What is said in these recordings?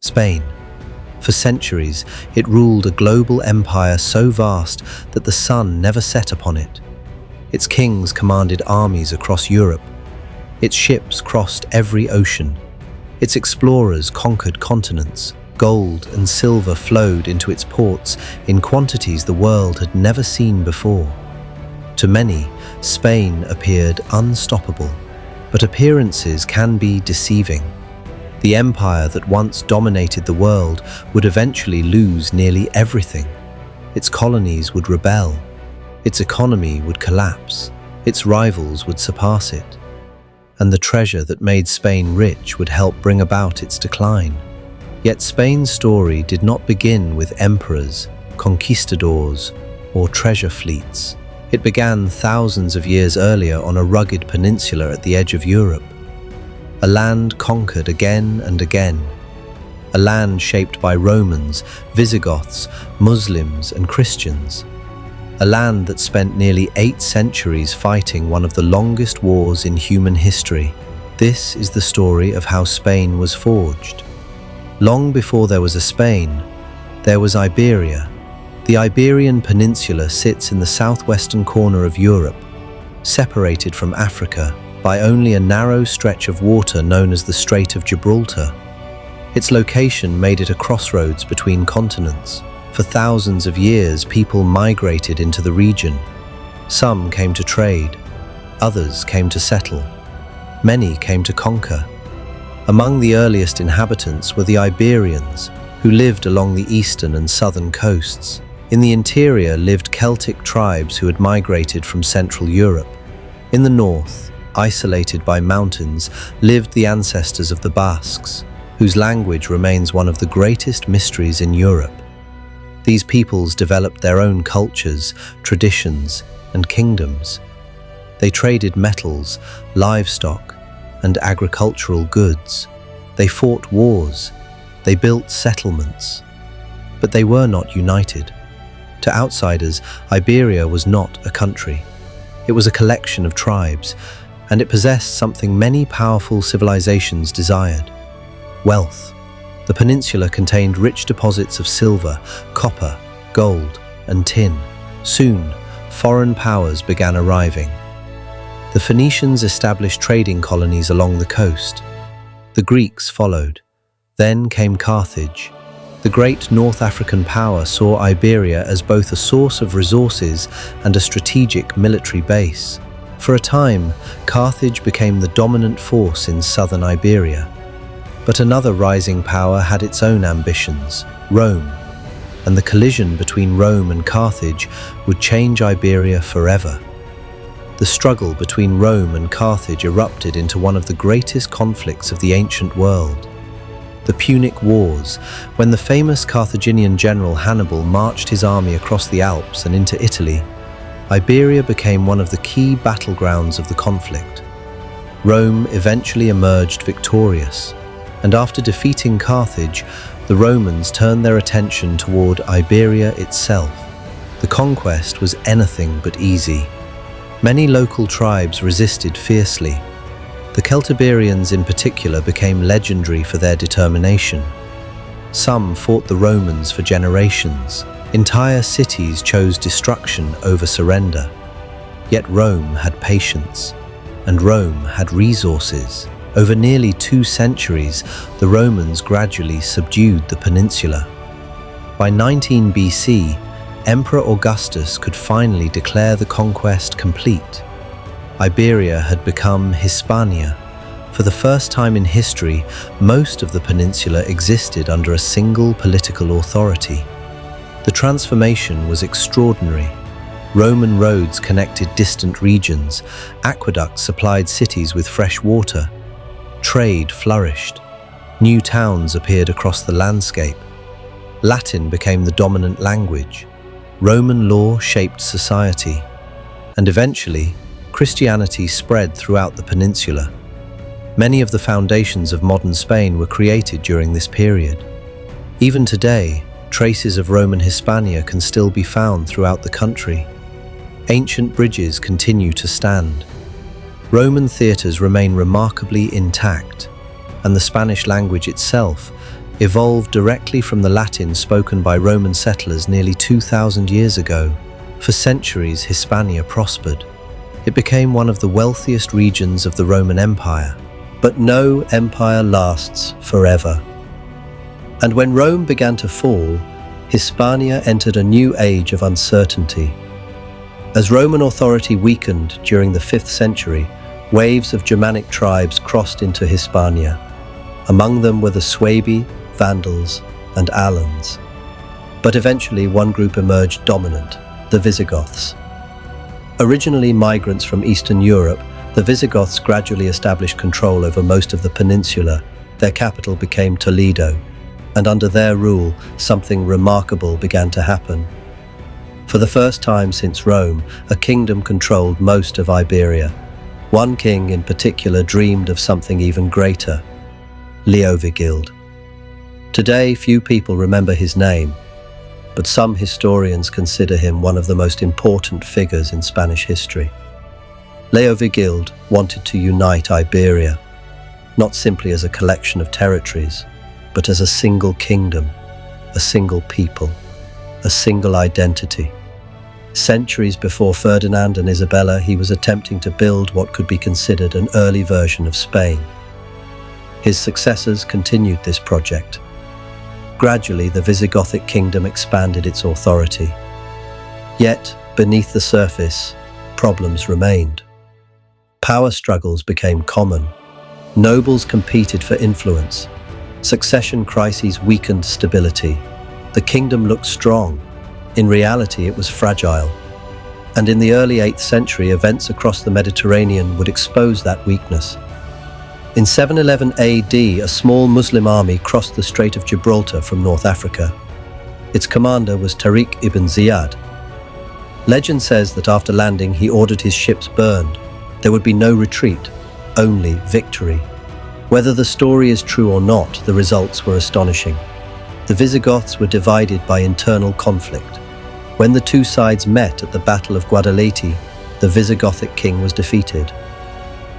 Spain. For centuries, it ruled a global empire so vast that the sun never set upon it. Its kings commanded armies across Europe. Its ships crossed every ocean. Its explorers conquered continents. Gold and silver flowed into its ports in quantities the world had never seen before. To many, Spain appeared unstoppable, but appearances can be deceiving. The empire that once dominated the world would eventually lose nearly everything. Its colonies would rebel. Its economy would collapse. Its rivals would surpass it. And the treasure that made Spain rich would help bring about its decline. Yet Spain's story did not begin with emperors, conquistadors, or treasure fleets. It began thousands of years earlier on a rugged peninsula at the edge of Europe. A land conquered again and again. A land shaped by Romans, Visigoths, Muslims, and Christians. A land that spent nearly 8 centuries fighting one of the longest wars in human history. This is the story of how Spain was forged. Long before there was a Spain, there was Iberia. The Iberian Peninsula sits in the southwestern corner of Europe, separated from Africa by only a narrow stretch of water known as the Strait of Gibraltar. Its location made it a crossroads between continents. For thousands of years, people migrated into the region. Some came to trade, others came to settle. Many came to conquer. Among the earliest inhabitants were the Iberians, who lived along the eastern and southern coasts. In the interior lived Celtic tribes who had migrated from Central Europe. In the north, isolated by mountains, lived the ancestors of the Basques, whose language remains one of the greatest mysteries in Europe. These peoples developed their own cultures, traditions, and kingdoms. They traded metals, livestock, and agricultural goods. They fought wars. They built settlements. But they were not united. To outsiders, Iberia was not a country. It was a collection of tribes, and it possessed something many powerful civilizations desired: wealth. The peninsula contained rich deposits of silver, copper, gold, and tin. Soon, foreign powers began arriving. The Phoenicians established trading colonies along the coast. The Greeks followed. Then came Carthage. The great North African power saw Iberia as both a source of resources and a strategic military base. For a time, Carthage became the dominant force in southern Iberia. But another rising power had its own ambitions: Rome. And the collision between Rome and Carthage would change Iberia forever. The struggle between Rome and Carthage erupted into one of the greatest conflicts of the ancient world: the Punic Wars, when the famous Carthaginian general Hannibal marched his army across the Alps and into Italy. Iberia became one of the key battlegrounds of the conflict. Rome eventually emerged victorious, and after defeating Carthage, the Romans turned their attention toward Iberia itself. The conquest was anything but easy. Many local tribes resisted fiercely. The Celtiberians in particular became legendary for their determination. Some fought the Romans for generations. Entire cities chose destruction over surrender. Yet Rome had patience, and Rome had resources. Over nearly 2 centuries, the Romans gradually subdued the peninsula. By 19 BC, Emperor Augustus could finally declare the conquest complete. Iberia had become Hispania. For the first time in history, most of the peninsula existed under a single political authority. The transformation was extraordinary. Roman roads connected distant regions. Aqueducts supplied cities with fresh water. Trade flourished. New towns appeared across the landscape. Latin became the dominant language. Roman law shaped society. And eventually, Christianity spread throughout the peninsula. Many of the foundations of modern Spain were created during this period. Even today, traces of Roman Hispania can still be found throughout the country. Ancient bridges continue to stand. Roman theatres remain remarkably intact, and the Spanish language itself evolved directly from the Latin spoken by Roman settlers nearly 2,000 years ago. For centuries, Hispania prospered. It became one of the wealthiest regions of the Roman Empire. But no empire lasts forever. And when Rome began to fall, Hispania entered a new age of uncertainty. As Roman authority weakened during the 5th century, waves of Germanic tribes crossed into Hispania. Among them were the Suebi, Vandals, and Alans. But eventually one group emerged dominant, the Visigoths. Originally migrants from Eastern Europe, the Visigoths gradually established control over most of the peninsula. Their capital became Toledo, and under their rule, something remarkable began to happen. For the first time since Rome, a kingdom controlled most of Iberia. One king in particular dreamed of something even greater: Leovigild. Today, few people remember his name, but some historians consider him one of the most important figures in Spanish history. Leovigild wanted to unite Iberia, not simply as a collection of territories, but as a single kingdom, a single people, a single identity. Centuries before Ferdinand and Isabella, he was attempting to build what could be considered an early version of Spain. His successors continued this project. Gradually, the Visigothic kingdom expanded its authority. Yet, beneath the surface, problems remained. Power struggles became common. Nobles competed for influence. Succession crises weakened stability. The kingdom looked strong. In reality, it was fragile. And in the early 8th century, events across the Mediterranean would expose that weakness. In 711 AD, a small Muslim army crossed the Strait of Gibraltar from North Africa. Its commander was Tariq ibn Ziyad. Legend says that after landing, he ordered his ships burned. There would be no retreat, only victory. Whether the story is true or not, the results were astonishing. The Visigoths were divided by internal conflict. When the two sides met at the Battle of Guadalete, the Visigothic king was defeated.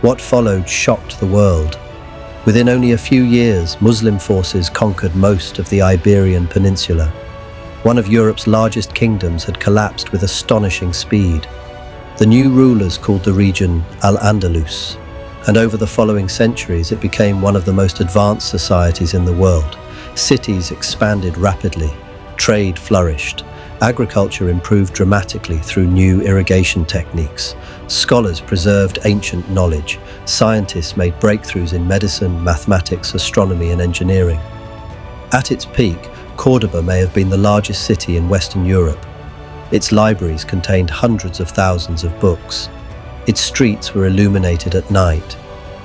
What followed shocked the world. Within only a few years, Muslim forces conquered most of the Iberian Peninsula. One of Europe's largest kingdoms had collapsed with astonishing speed. The new rulers called the region Al-Andalus, and over the following centuries it became one of the most advanced societies in the world. Cities expanded rapidly, trade flourished, agriculture improved dramatically through new irrigation techniques, scholars preserved ancient knowledge, scientists made breakthroughs in medicine, mathematics, astronomy, and engineering. At its peak, Córdoba may have been the largest city in Western Europe. Its libraries contained hundreds of thousands of books. Its streets were illuminated at night.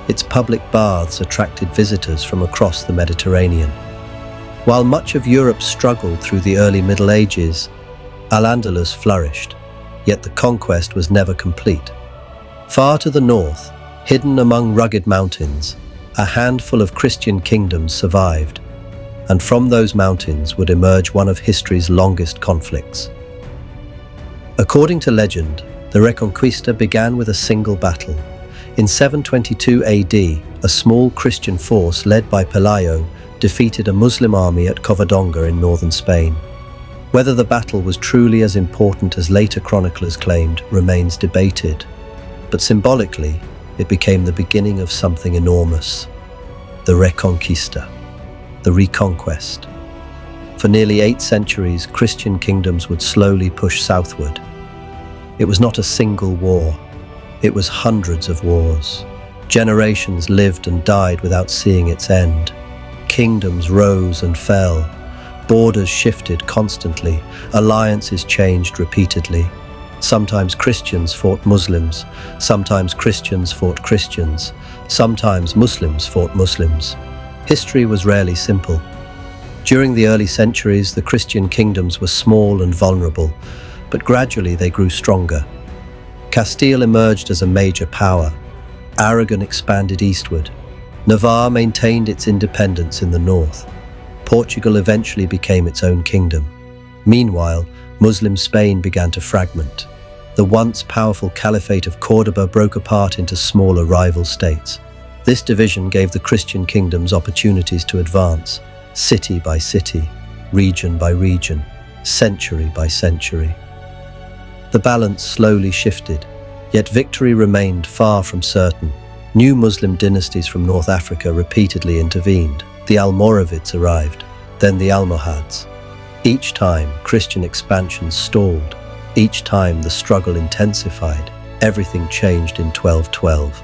Its public baths attracted visitors from across the Mediterranean. While much of Europe struggled through the early Middle Ages, Al-Andalus flourished, yet the conquest was never complete. Far to the north, hidden among rugged mountains, a handful of Christian kingdoms survived, and from those mountains would emerge one of history's longest conflicts. According to legend, the Reconquista began with a single battle. In 722 AD, a small Christian force led by Pelayo defeated a Muslim army at Covadonga in northern Spain. Whether the battle was truly as important as later chroniclers claimed remains debated, but symbolically, it became the beginning of something enormous: the Reconquista, the reconquest. For nearly 8 centuries, Christian kingdoms would slowly push southward. It was not a single war, it was hundreds of wars. Generations lived and died without seeing its end. Kingdoms rose and fell, borders shifted constantly, alliances changed repeatedly. Sometimes Christians fought Muslims, sometimes Christians fought Christians, sometimes Muslims fought Muslims. History was rarely simple. During the early centuries, the Christian kingdoms were small and vulnerable, but gradually they grew stronger. Castile emerged as a major power. Aragon expanded eastward. Navarre maintained its independence in the north. Portugal eventually became its own kingdom. Meanwhile, Muslim Spain began to fragment. The once powerful Caliphate of Córdoba broke apart into smaller rival states. This division gave the Christian kingdoms opportunities to advance. city by city, region by region, century by century. The balance slowly shifted, yet victory remained far from certain. New Muslim dynasties from North Africa repeatedly intervened. The Almoravids arrived, then the Almohads. Each time, Christian expansion stalled. Each time, the struggle intensified. Everything changed in 1212.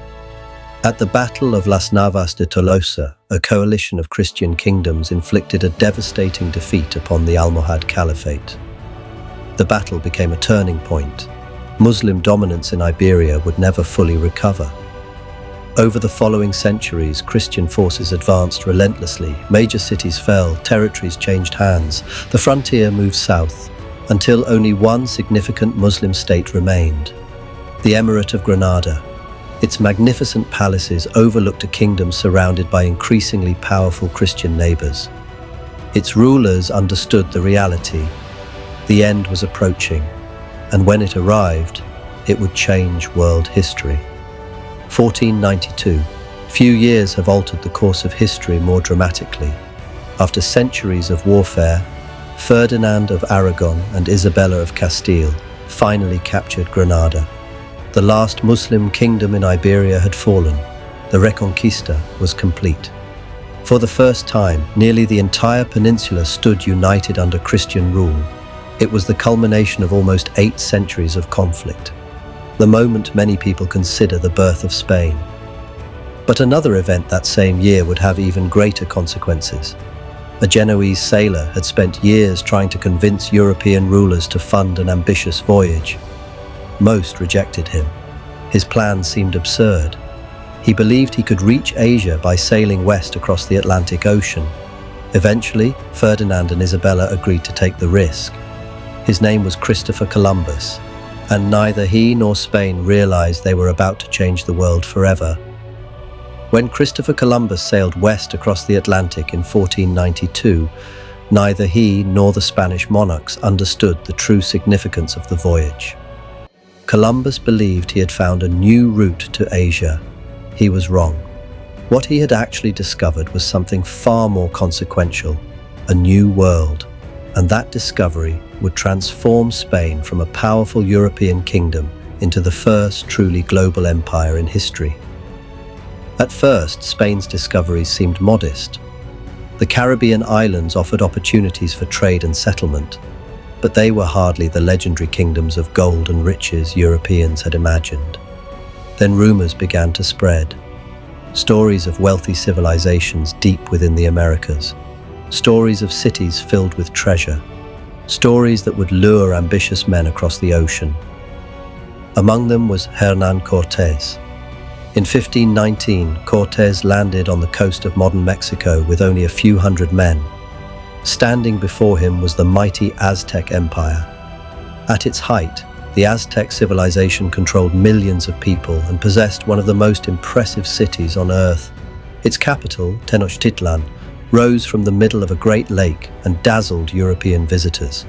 At the Battle of Las Navas de Tolosa, a coalition of Christian kingdoms inflicted a devastating defeat upon the Almohad Caliphate. The battle became a turning point. Muslim dominance in Iberia would never fully recover. Over the following centuries, Christian forces advanced relentlessly. Major cities fell, territories changed hands, the frontier moved south, until only one significant Muslim state remained: the Emirate of Granada. Its magnificent palaces overlooked a kingdom surrounded by increasingly powerful Christian neighbors. Its rulers understood the reality. The end was approaching, and when it arrived, it would change world history. 1492. Few years have altered the course of history more dramatically. After centuries of warfare, Ferdinand of Aragon and Isabella of Castile finally captured Granada. The last Muslim kingdom in Iberia had fallen. The Reconquista was complete. For the first time, nearly the entire peninsula stood united under Christian rule. It was the culmination of almost 8 centuries of conflict, the moment many people consider the birth of Spain. But another event that same year would have even greater consequences. A Genoese sailor had spent years trying to convince European rulers to fund an ambitious voyage. Most rejected him. His plan seemed absurd. He believed he could reach Asia by sailing west across the Atlantic Ocean. Eventually, Ferdinand and Isabella agreed to take the risk. His name was Christopher Columbus, and neither he nor Spain realized they were about to change the world forever. When Christopher Columbus sailed west across the Atlantic in 1492, neither he nor the Spanish monarchs understood the true significance of the voyage. Columbus believed he had found a new route to Asia. He was wrong. What he had actually discovered was something far more consequential: a new world. And that discovery would transform Spain from a powerful European kingdom into the first truly global empire in history. At first, Spain's discoveries seemed modest. The Caribbean islands offered opportunities for trade and settlement, but they were hardly the legendary kingdoms of gold and riches Europeans had imagined. Then rumors began to spread. Stories of wealthy civilizations deep within the Americas. Stories of cities filled with treasure. Stories that would lure ambitious men across the ocean. Among them was Hernán Cortés. In 1519, Cortés landed on the coast of modern Mexico with only a few hundred men. Standing before him was the mighty Aztec Empire. At its height, the Aztec civilization controlled millions of people and possessed one of the most impressive cities on Earth. Its capital, Tenochtitlan, rose from the middle of a great lake and dazzled European visitors.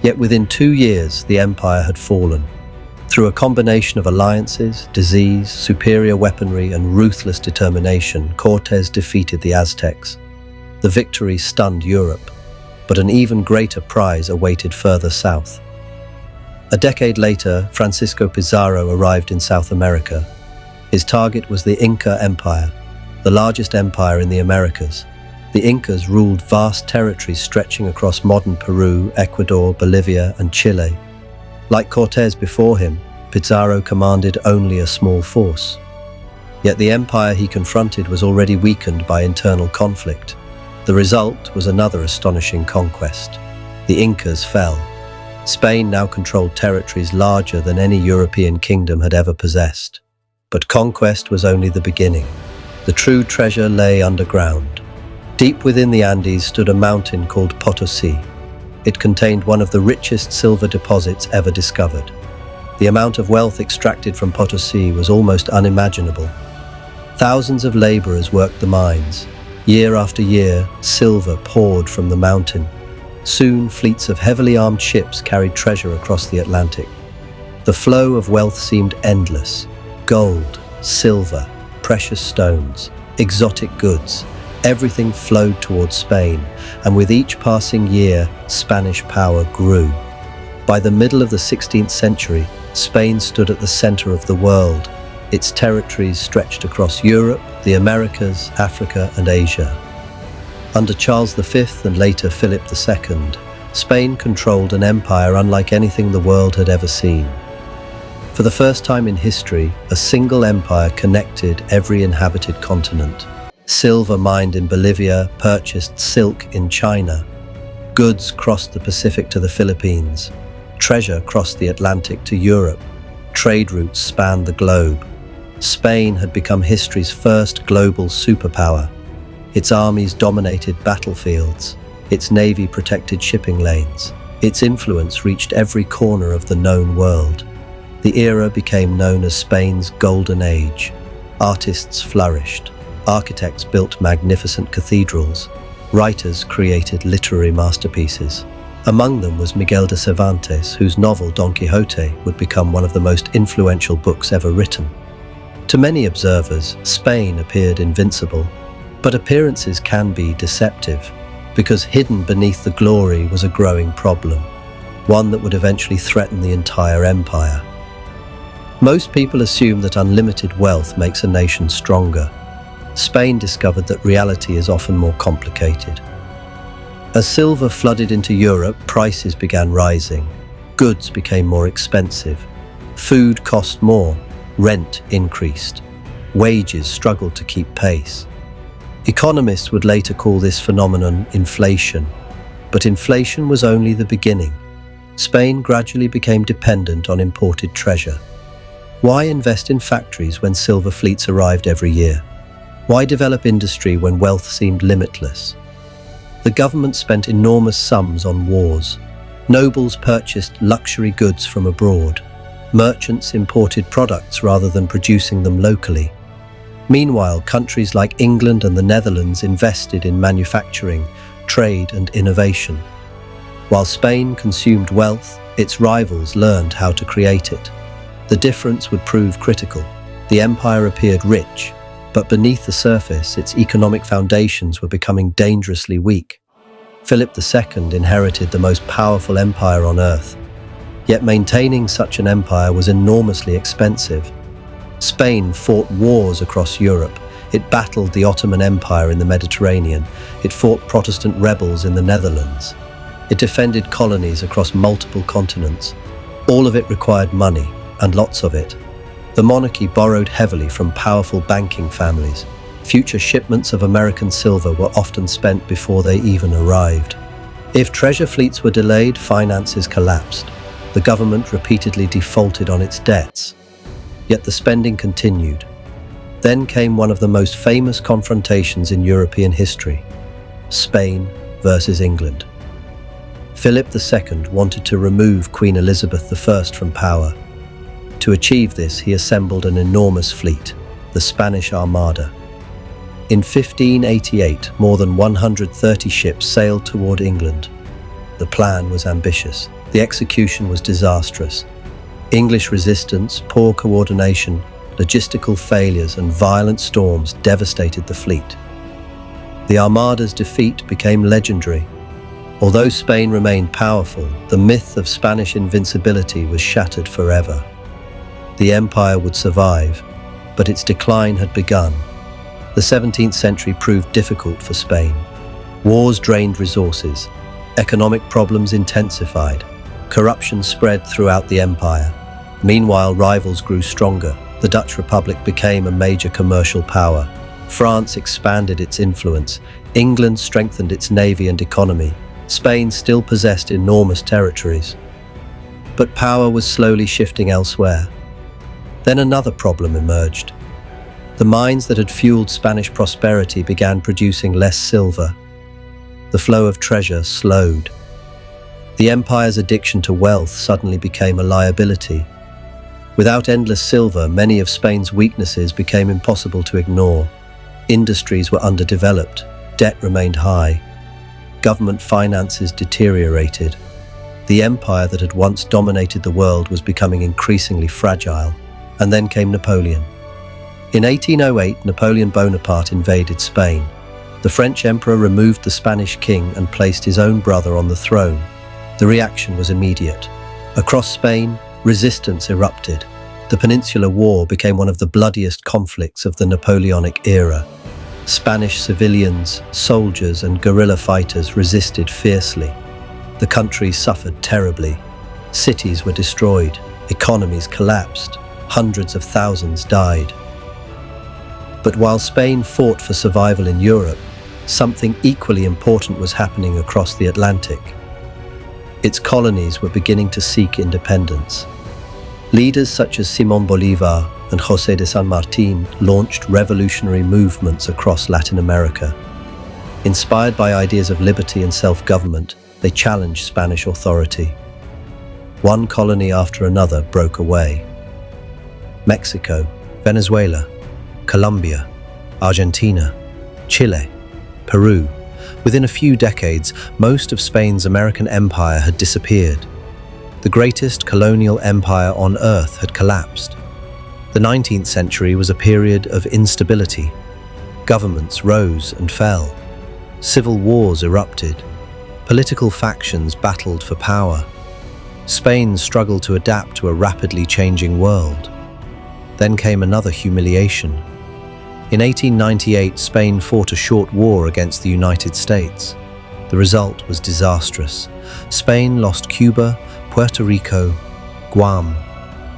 Yet within 2 years, the empire had fallen. Through a combination of alliances, disease, superior weaponry, and ruthless determination, Cortés defeated the Aztecs. The victory stunned Europe, but an even greater prize awaited further south. A decade later, Francisco Pizarro arrived in South America. His target was the Inca Empire, the largest empire in the Americas. The Incas ruled vast territories stretching across modern Peru, Ecuador, Bolivia, and Chile. Like Cortés before him, Pizarro commanded only a small force. Yet the empire he confronted was already weakened by internal conflict. The result was another astonishing conquest. The Incas fell. Spain now controlled territories larger than any European kingdom had ever possessed. But conquest was only the beginning. The true treasure lay underground. Deep within the Andes stood a mountain called Potosí. It contained one of the richest silver deposits ever discovered. The amount of wealth extracted from Potosí was almost unimaginable. Thousands of laborers worked the mines. Year after year, silver poured from the mountain. Soon, fleets of heavily armed ships carried treasure across the Atlantic. The flow of wealth seemed endless. Gold, silver, precious stones, exotic goods. Everything flowed towards Spain, and with each passing year, Spanish power grew. By the middle of the 16th century, Spain stood at the center of the world. Its territories stretched across Europe, the Americas, Africa, and Asia. Under Charles V and later Philip II, Spain controlled an empire unlike anything the world had ever seen. For the first time in history, a single empire connected every inhabited continent. Silver mined in Bolivia purchased silk in China. Goods crossed the Pacific to the Philippines. Treasure crossed the Atlantic to Europe. Trade routes spanned the globe. Spain had become history's first global superpower. Its armies dominated battlefields. Its navy protected shipping lanes. Its influence reached every corner of the known world. The era became known as Spain's Golden Age. Artists flourished. Architects built magnificent cathedrals. Writers created literary masterpieces. Among them was Miguel de Cervantes, whose novel Don Quixote would become one of the most influential books ever written. To many observers, Spain appeared invincible, but appearances can be deceptive, because hidden beneath the glory was a growing problem, one that would eventually threaten the entire empire. Most people assume that unlimited wealth makes a nation stronger. Spain discovered that reality is often more complicated. As silver flooded into Europe, prices began rising. Goods became more expensive. Food cost more. Rent increased. Wages struggled to keep pace. Economists would later call this phenomenon inflation. But inflation was only the beginning. Spain gradually became dependent on imported treasure. Why invest in factories when silver fleets arrived every year? Why develop industry when wealth seemed limitless? The government spent enormous sums on wars. Nobles purchased luxury goods from abroad. Merchants imported products rather than producing them locally. Meanwhile, countries like England and the Netherlands invested in manufacturing, trade, and innovation. While Spain consumed wealth, its rivals learned how to create it. The difference would prove critical. The empire appeared rich, but beneath the surface, its economic foundations were becoming dangerously weak. Philip II inherited the most powerful empire on earth. Yet maintaining such an empire was enormously expensive. Spain fought wars across Europe. It battled the Ottoman Empire in the Mediterranean. It fought Protestant rebels in the Netherlands. It defended colonies across multiple continents. All of it required money, and lots of it. The monarchy borrowed heavily from powerful banking families. Future shipments of American silver were often spent before they even arrived. If treasure fleets were delayed, finances collapsed. The government repeatedly defaulted on its debts. Yet the spending continued. Then came one of the most famous confrontations in European history: Spain versus England. Philip II wanted to remove Queen Elizabeth I from power. To achieve this, he assembled an enormous fleet, the Spanish Armada. In 1588, more than 130 ships sailed toward England. The plan was ambitious. The execution was disastrous. English resistance, poor coordination, logistical failures, and violent storms devastated the fleet. The Armada's defeat became legendary. Although Spain remained powerful, the myth of Spanish invincibility was shattered forever. The empire would survive, but its decline had begun. The 17th century proved difficult for Spain. Wars drained resources. Economic problems intensified. Corruption spread throughout the empire. Meanwhile, rivals grew stronger. The Dutch Republic became a major commercial power. France expanded its influence. England strengthened its navy and economy. Spain still possessed enormous territories. But power was slowly shifting elsewhere. Then another problem emerged. The mines that had fueled Spanish prosperity began producing less silver. The flow of treasure slowed. The empire's addiction to wealth suddenly became a liability. Without endless silver, many of Spain's weaknesses became impossible to ignore. Industries were underdeveloped, debt remained high, government finances deteriorated. The empire that had once dominated the world was becoming increasingly fragile. And then came Napoleon. In 1808, Napoleon Bonaparte invaded Spain. The French emperor removed the Spanish king and placed his own brother on the throne. The reaction was immediate. Across Spain, resistance erupted. The Peninsular War became one of the bloodiest conflicts of the Napoleonic era. Spanish civilians, soldiers, and guerrilla fighters resisted fiercely. The country suffered terribly. Cities were destroyed, economies collapsed, hundreds of thousands died. But while Spain fought for survival in Europe, something equally important was happening across the Atlantic. Its colonies were beginning to seek independence. Leaders such as Simón Bolívar and José de San Martín launched revolutionary movements across Latin America. Inspired by ideas of liberty and self-government, they challenged Spanish authority. One colony after another broke away. Mexico, Venezuela, Colombia, Argentina, Chile, Peru. Within a few decades, most of Spain's American empire had disappeared. The greatest colonial empire on Earth had collapsed. The 19th century was a period of instability. Governments rose and fell. Civil wars erupted. Political factions battled for power. Spain struggled to adapt to a rapidly changing world. Then came another humiliation. In 1898, Spain fought a short war against the United States. The result was disastrous. Spain lost Cuba, Puerto Rico, Guam,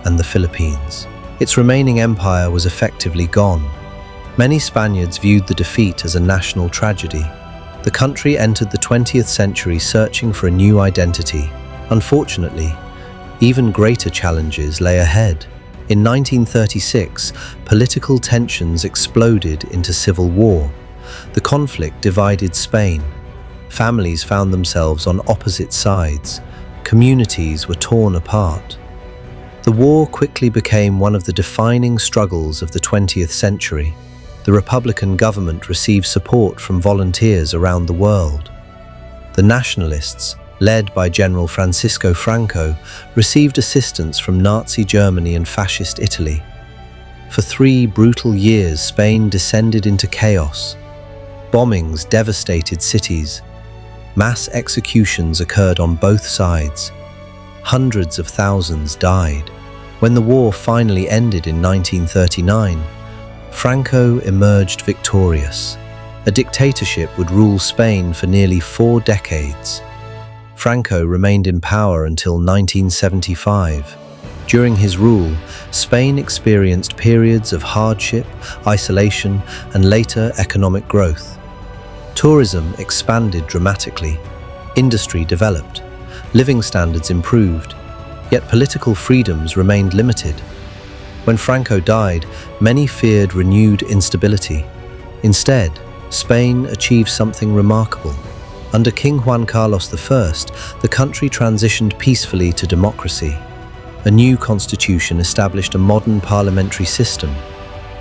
and the Philippines. Its remaining empire was effectively gone. Many Spaniards viewed the defeat as a national tragedy. The country entered the 20th century searching for a new identity. Unfortunately, even greater challenges lay ahead. In 1936, political tensions exploded into civil war. The conflict divided Spain. Families found themselves on opposite sides. Communities were torn apart. The war quickly became one of the defining struggles of the 20th century. The Republican government received support from volunteers around the world. The nationalists, led by General Francisco Franco, received assistance from Nazi Germany and Fascist Italy. For 3 brutal years, Spain descended into chaos. Bombings devastated cities. Mass executions occurred on both sides. Hundreds of thousands died. When the war finally ended in 1939, Franco emerged victorious. A dictatorship would rule Spain for nearly 4 decades. Franco remained in power until 1975. During his rule, Spain experienced periods of hardship, isolation, and later economic growth. Tourism expanded dramatically. Industry developed. Living standards improved. Yet political freedoms remained limited. When Franco died, many feared renewed instability. Instead, Spain achieved something remarkable. Under King Juan Carlos I, the country transitioned peacefully to democracy. A new constitution established a modern parliamentary system.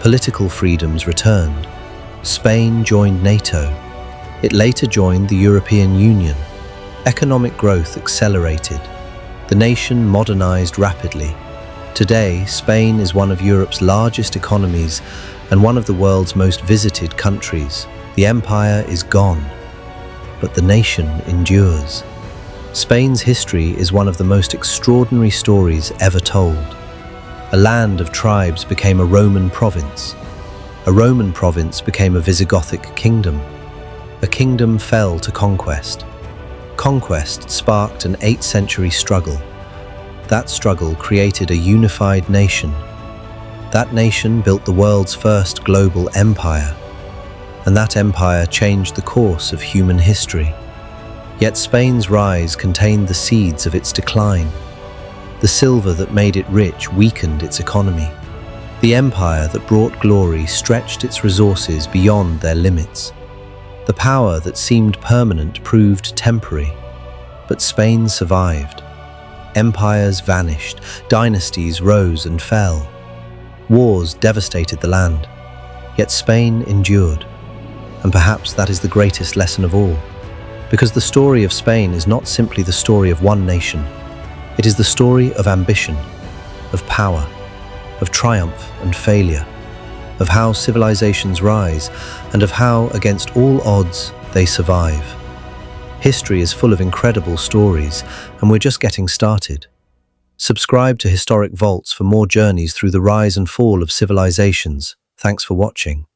Political freedoms returned. Spain joined NATO. It later joined the European Union. Economic growth accelerated. The nation modernized rapidly. Today, Spain is one of Europe's largest economies and one of the world's most visited countries. The empire is gone, but the nation endures. Spain's history is one of the most extraordinary stories ever told. A land of tribes became a Roman province. A Roman province became a Visigothic kingdom. A kingdom fell to conquest. Conquest sparked an 8th century struggle. That struggle created a unified nation. That nation built the world's first global empire. And that empire changed the course of human history. Yet Spain's rise contained the seeds of its decline. The silver that made it rich weakened its economy. The empire that brought glory stretched its resources beyond their limits. The power that seemed permanent proved temporary. But Spain survived. Empires vanished, dynasties rose and fell. Wars devastated the land. Yet Spain endured. And perhaps that is the greatest lesson of all. Because the story of Spain is not simply the story of one nation. It is the story of ambition, of power, of triumph and failure. of how civilizations rise and of how, against all odds, they survive. History is full of incredible stories, and we're just getting started. Subscribe to Historic Vaults for more journeys through the rise and fall of civilizations. Thanks for watching.